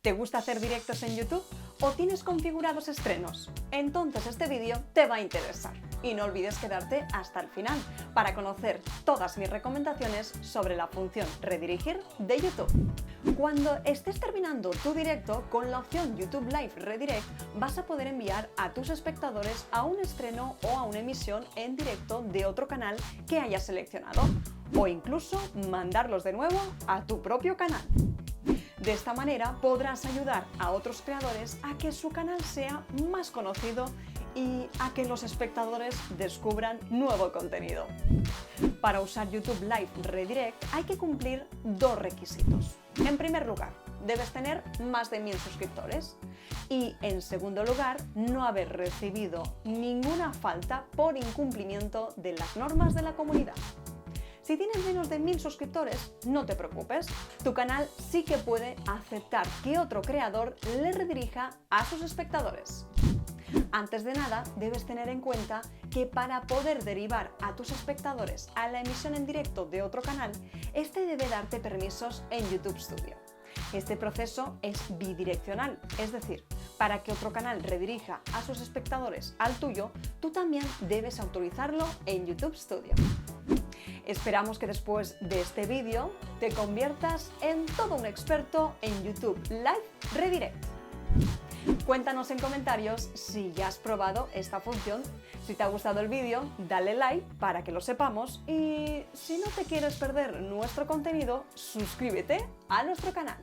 ¿Te gusta hacer directos en YouTube o tienes configurados estrenos? Entonces este vídeo te va a interesar y no olvides quedarte hasta el final para conocer todas mis recomendaciones sobre la función redirigir de YouTube. Cuando estés terminando tu directo, con la opción YouTube Live Redirect vas a poder enviar a tus espectadores a un estreno o a una emisión en directo de otro canal que hayas seleccionado, o incluso mandarlos de nuevo a tu propio canal. De esta manera podrás ayudar a otros creadores a que su canal sea más conocido y a que los espectadores descubran nuevo contenido. Para usar YouTube Live Redirect hay que cumplir dos requisitos. En primer lugar, debes tener más de 1000 suscriptores y, en segundo lugar, no haber recibido ninguna falta por incumplimiento de las normas de la comunidad. Si tienes menos de 1000 suscriptores, no te preocupes, tu canal sí que puede aceptar que otro creador le redirija a sus espectadores. Antes de nada, debes tener en cuenta que para poder derivar a tus espectadores a la emisión en directo de otro canal, este debe darte permisos en YouTube Studio. Este proceso es bidireccional, es decir, para que otro canal redirija a sus espectadores al tuyo, tú también debes autorizarlo en YouTube Studio. Esperamos que después de este vídeo te conviertas en todo un experto en YouTube Live Redirect. Cuéntanos en comentarios si ya has probado esta función. Si te ha gustado el vídeo, dale like para que lo sepamos y si no te quieres perder nuestro contenido, suscríbete a nuestro canal.